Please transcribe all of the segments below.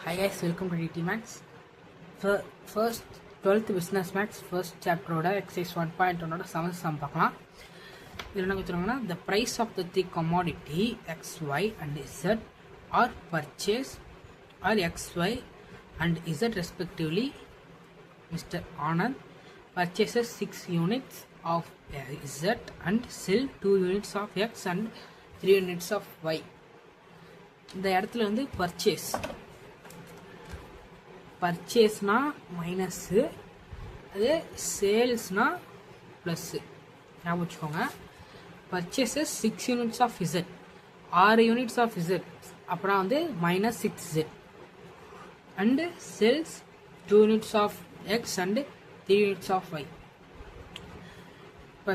Hi guys, welcome to DT Max. First 12th Business Max first chapter oda exercise 1.1 oda seventh sum பார்க்கலாம். இதில் என்ன கொடுத்துருக்காங்கன்னா the price of the three commodity X, Y and Z are purchased or X, Y and Z respectively. Mr. Anand purchases 6 units of Z and sell 2 units of X and 3 units of Y. இந்த இடத்துல வந்து பர்ச்சேஸ்னா minus, அது சேல்ஸ்னா plus. ஞாபகம் வச்சுக்கோங்க. Purchases 6 units of Z, 6 units of Z, அப்புறம் வந்து minus 6Z and sales 2 units of X and 3 units of Y. இப்போ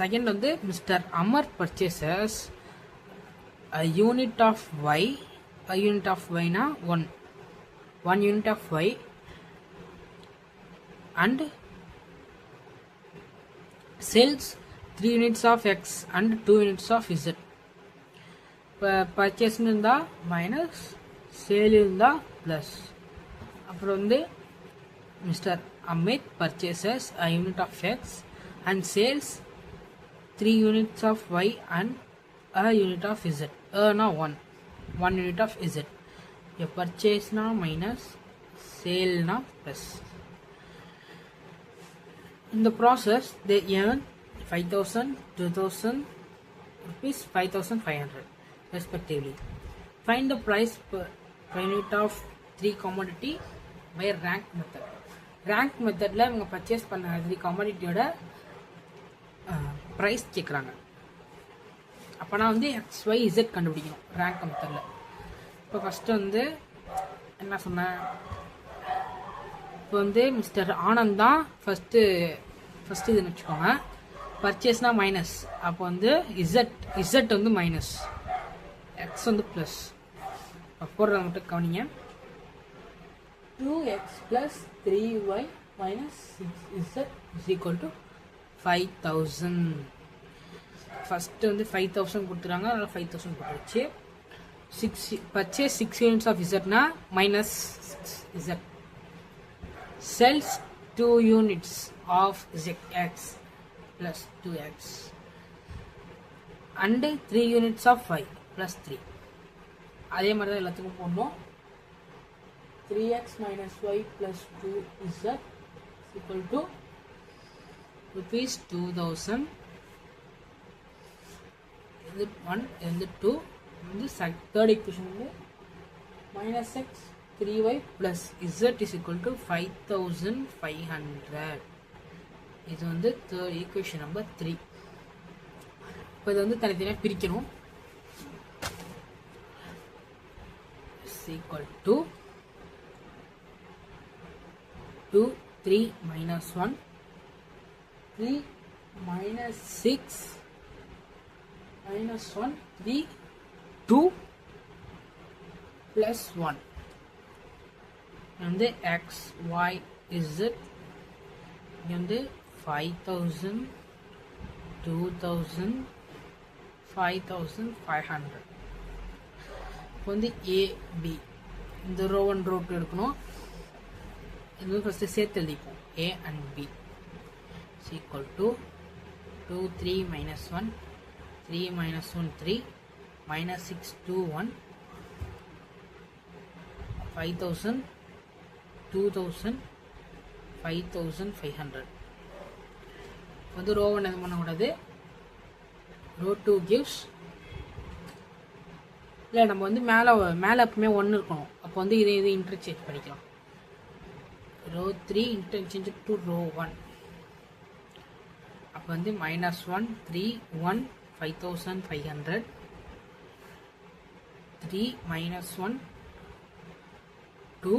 second வந்து mister Amar purchases a unit of y, a unit of y na 1 unit of y and sells 3 units of x and 2 units of z. Purchase இருந்தா minus, sale இருந்தா plus. அப்புறம் வந்து mister Amit purchases a unit of x and sells 3 units of y and a unit of z. na 1 unit of z. purchase na minus, sale na plus. In the process they earn 5,000, 2,000 rupees, 5,500 respectively. Find the price per unit of 3 commodity by rank method. Rank method la இவங்க purchase பண்ண 3 commodity ஓட price கேக்குறாங்க. அப்போனா வந்து X, Y, Z கண்டுபிடிக்கணும் rank மெத்தடில். இப்போ first வந்து என்ன சொன்னேன், இப்போ வந்து மிஸ்டர் ஆனந்த் தான் ஃபஸ்ட்டு இதுன்னு வச்சுக்கோங்க. பர்ச்சேஸ்னால் மைனஸ், அப்போ வந்து இசட் வந்து மைனஸ், எக்ஸ் வந்து ப்ளஸ். இப்போ போடுறத மட்டும் கவனிங்க. 2x + 3y - 6z = 5,000. ஃபஸ்ட்டு வந்து 5,000 கொடுத்துறாங்க, அதனால் 5,000 போட்டுருச்சு. பர்ச்சேஸ் 6 யூனிட்ஸ் ஆஃப் இசட்னா minus Z. Sells 2 units of X plus 2x and 3 units of y plus 3. அதே மாதிரி தான் எல்லாத்துக்கும் போடணும். 3x - y + 2z = rupees 2,000. இது 1, இது 2. வந்து தேர்ட் ஈக்குவேஷன் வந்து minus X 3y plus Z = 5,500. இது வந்து தேர்ட் ஈக்குவேஷன் நம்பர் 3. இப்போ இது வந்து தனித்தனியாக பிரிக்கணும். = 2, 3 - 1, 3 - 6 - 1, 3, 2 + 1. வந்து x, y, z. இங்கே வந்து 5,000, 2,000, 5,500. இப்போ வந்து a, b இந்த ரோ 1 ரோ 2 எடுக்கணும். இது வந்து ஃபஸ்ட்டு சேர்த்து எழுதிப்போம். a and b = 2, 3 - 1, 3 - 1, 3, -6, 2, 1, 5,000, 2,000, 5,500. வந்து ரோ 1 எது பண்ணக்கூடாது. ரோ 2 gives, இல்லை நம்ம வந்து மேலே எப்பவுமே 1 இருக்கணும். அப்போ வந்து இது இன்டர்சேஞ்ச் பண்ணிக்கலாம். Row 3 interchange to row 1. அப்போ வந்து -1, 3, 1, 5,500, 3 - 1, 2,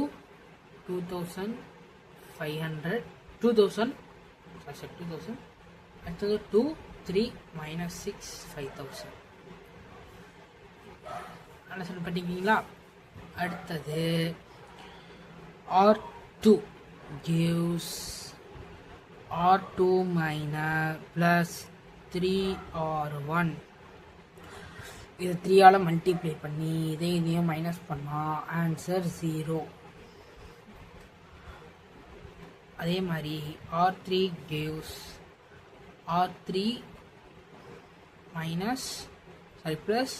2,500, 2,000, அடுத்தது 2, 3 - 6, 5,000. அண்டர்ஸ்டாண்ட் பண்ணிக்கிங்களா? அடுத்தது R2 gives R2 minus plus 3R1 இது 3ஆல் மல்டிப்ளை பண்ணி இதையும் மைனஸ் பண்ணால் ஆன்சர் 0. அதே மாதிரி R3 gives R3 minus plus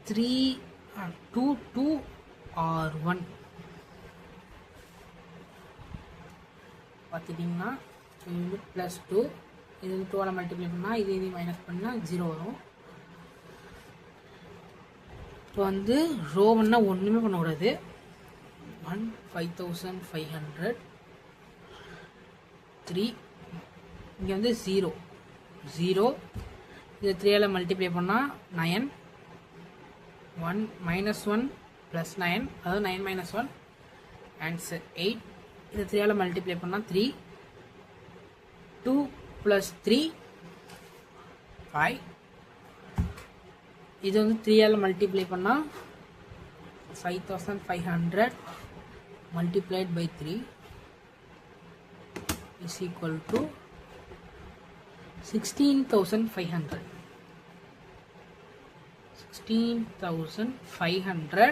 2 R1 பார்த்துட்டிங்கன்னா இது ப்ளஸ் 2 இது 2ஆல் மல்டிப்ளை பண்ணால் இதையும் மைனஸ் பண்ணால் 0 வரும். இப்போ வந்து ரோ ஒன்றா ஒன்றுமே பண்ணக்கூடாது. 5500 3 இங்கே வந்து 0 இது 3ஆல் மல்டிப்ளை பண்ணால் 9 1 -1 + 9 அதாவது 9 - 1 ஆன்சர் 8. இது 3ஆல் மல்டிப்ளை பண்ணால் 3 2 + 3 5. இது வந்து 3ஆல் மல்டிப்ளை பண்ணால் 5500 multiplied by 3 is equal to 16,500. 16,500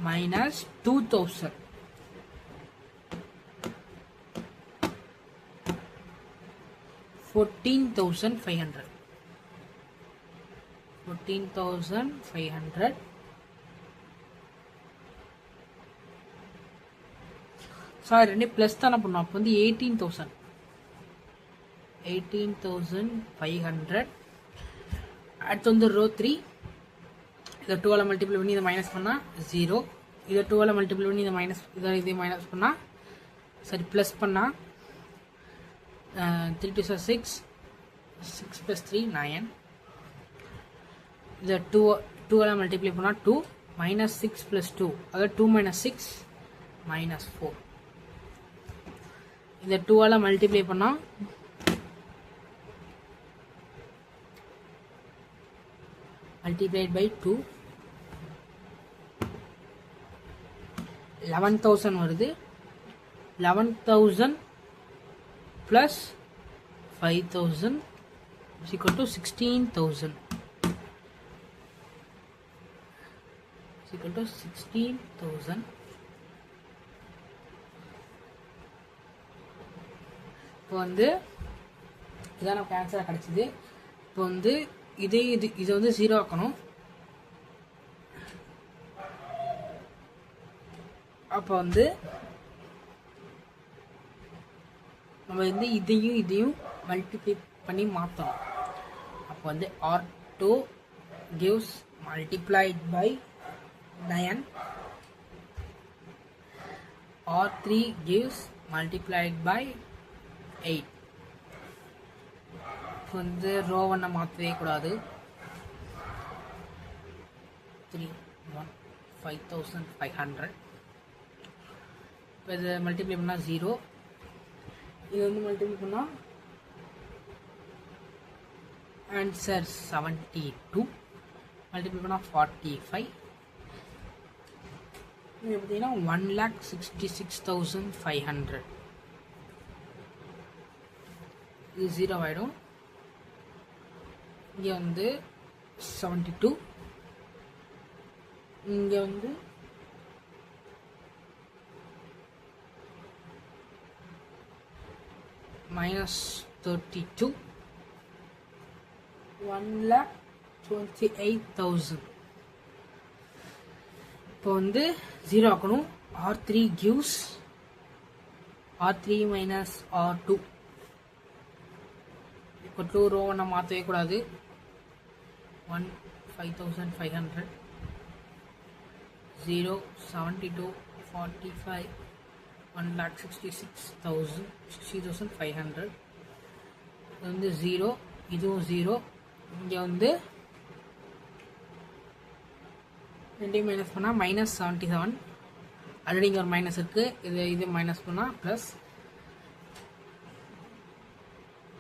minus 2,000. 14,500. 14,500 sorry ரெண்டு ப்ளஸ் தானே பண்ணோம். அப்போ வந்து 18,500. அடுத்து வந்து ரோ 3 இதை 2ஆல் மல்டிப்ளை பண்ணி இதை மைனஸ் பண்ணால் 0. இதை 2ஆல் மல்டிப்ளை பண்ணி இதை மைனஸ் பண்ணால் ப்ளஸ் பண்ணால் 3 2 6 6 + 3 9. இதை 2ஆல் மல்டிப்ளை பண்ணால் 2 -6 + 2 அதாவது 2 - 6 -4. இதை 2ஆல் மல்டிப்ளை பண்ணால் multiplied by 2 11,000 வருது. 11,000 plus 5,000 is equal to 16,000. is equal to 16,000. இப்போ வந்து இதான் நமக்கு ஆன்சராக கிடச்சிது. இப்போ வந்து இதை வந்து 0 ஆக்கணும். அப்போ வந்து நம்ம வந்து இதையும் மல்டிப்ளை பண்ணி மாற்றணும். அப்போ வந்து R2 gives multiplied by 9. R3 gives multiplied by 8. வந்து ரோ ஒன்றை மாற்றவே கூடாது. 3 1 5500. இப்போ இதை மல்டிப்ளை பண்ணால் 0. இது வந்து மல்டிப்ளை பண்ணால் ஆன்சர் 72. மல்டிப்ளை பண்ணால் 45. இது பார்த்தீங்கன்னா 1,66,500. இது 0 ஆகிடும். இங்கே வந்து 72. இங்கே வந்து -32. 1,28,000. இப்போ வந்து 0 ஆக்கணும். R3 gives R3 minus R2 equal to row ஒன்றை மாற்றவே கூடாது. 1,5500 0 72 45 1,66,500. இது வந்து 0, இதுவும் 0. இங்கே வந்து ரெண்டையும் மைனஸ் பண்ணால் -77. ஆல்ரெடி இங்கே ஒரு மைனஸ் இருக்குது. இது மைனஸ் பண்ணால் ப்ளஸ்.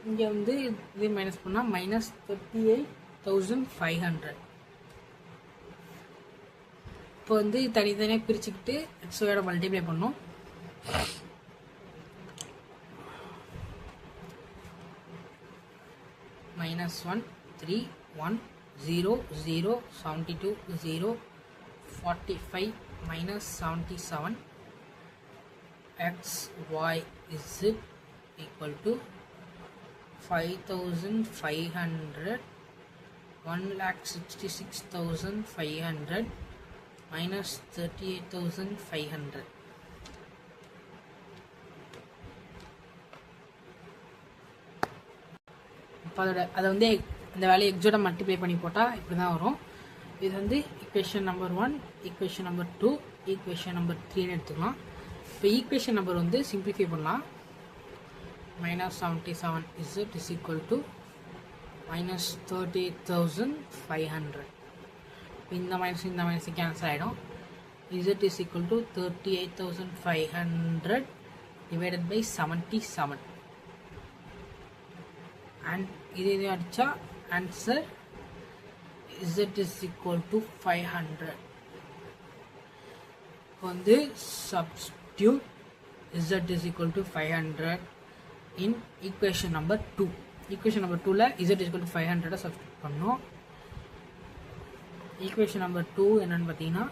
இங்கே வந்து இது மைனஸ் பண்ணால் -38,500. இப்போ வந்து தனித்தனியாக பிரிச்சுக்கிட்டு எக்ஸோட மல்டிப்ளை பண்ணோம். -1 3 1 0 0 72 0 45 minus 77 x y z equal to 5500 1,66,500 minus 38,500. இப்போ அதை வந்து இந்த வேலையை எக்ஸோட மல்டிப்ளை பண்ணி போட்டால் இப்படி தான் வரும். இது வந்து equation number 1, equation number 2, equation number 3ன்னு எடுத்துக்கலாம். இப்போ ஈக்குவேஷன் நம்பர் வந்து சிம்பிளிஃபை பண்ணலாம். minus 77 z is equal to minus 38,500. இந்த மைனஸ் கேன்சல் ஆகிடும். z is equal to 38,500 divided by 77. And இது அடித்தா answer z is equal to 500. இப்போ வந்து substitute z is equal to 500 in equation number 2. equation number 2ல z is equal to 500 substitute பண்ணோம். equation number 2 என்னன்னு பார்த்தீங்கன்னா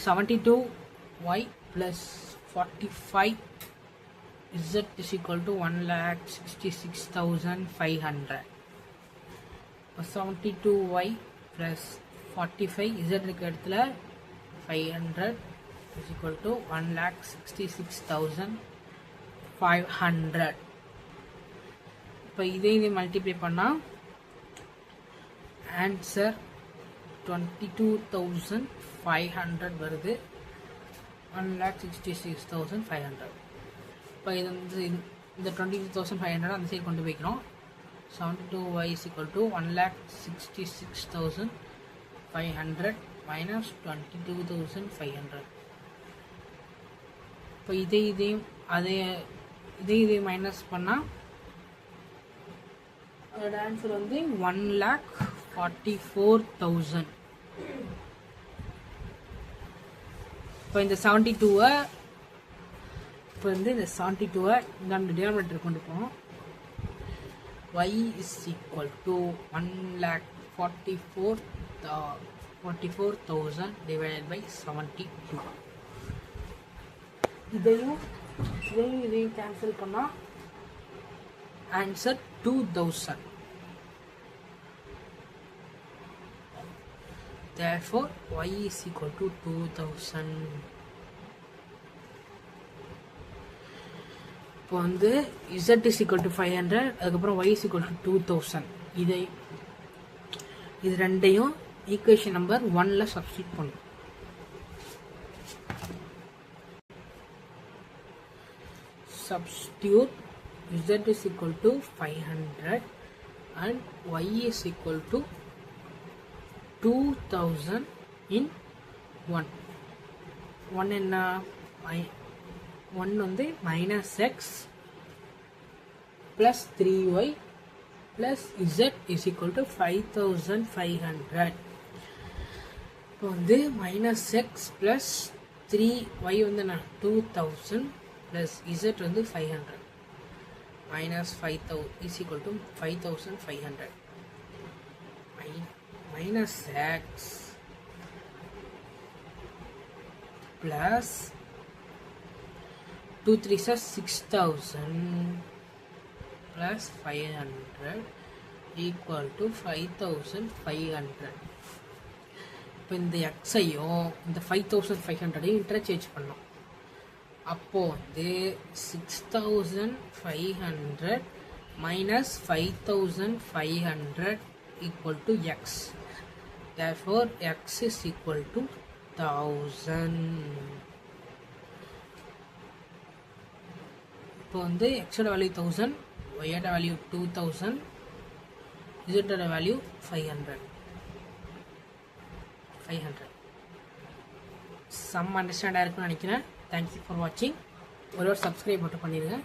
72y plus 45 z is equal to 1,66,500. 72y plus 45 z இருக்க இடத்துல 500 is equal to 1,66,500. இப்போ இதே multiply பண்ணால் ஆன்சர் 22,500 வருது. 1,66,500. இப்போ இது வந்து இந்த 22,500 அந்த சைடு கொண்டு போய்க்கிறோம். 72y is equal to 1,66,500 minus 22,500. இப்போ இதையும் மைனஸ் பண்ணால் அதோட ஆன்சர் வந்து 1,44,000. இப்போ இந்த 72வை இந்த டினாமினேட்டர் கொண்டு போவோம். y is equal to 1,44,000 divided by 72. இதையும் கேன்சல் பண்ணால் answer 2,000. Therefore y is equal to 2,000. இப்போ வந்து z is equal to 500, அதுக்கப்புறம் y is equal to 2,000. இது ரெண்டையும் ஈக்குவேஷன் நம்பர் 1ல சப்ஸ்டிட் பண்ணும். Substitute z is equal to 500 and y is equal to 2,000 in 1. 1 என்ன 1 வந்து minus x plus 3y plus z is equal to 5,500. இப்போ வந்து minus x plus 3y வந்து 2,000 plus z வந்து 500 minus 5,000 is equal to 5,500 minus x plus 2 3 is 6,000 plus 500 equal to 5,500. இப்போ இந்த எக்ஸையும் இந்த 5,500ஐயும் interchange பண்ணோம். அப்போ வந்து 6,500 minus 5,500 equal to x. Therefore x is equal to 1,000. இப்போ வந்து x ஓட வேல்யூ 1,000, y ஓட வேல்யூ 2,000, z ஓட வேல்யூ 500. சம் அண்டர்ஸ்டாண்டாக இருக்குன்னு நினைக்கிறேன். தேங்க்யூ ஃபார் வாட்சிங். ஒரு சப்ஸ்கிரைப் மட்டும் பண்ணிடுங்க.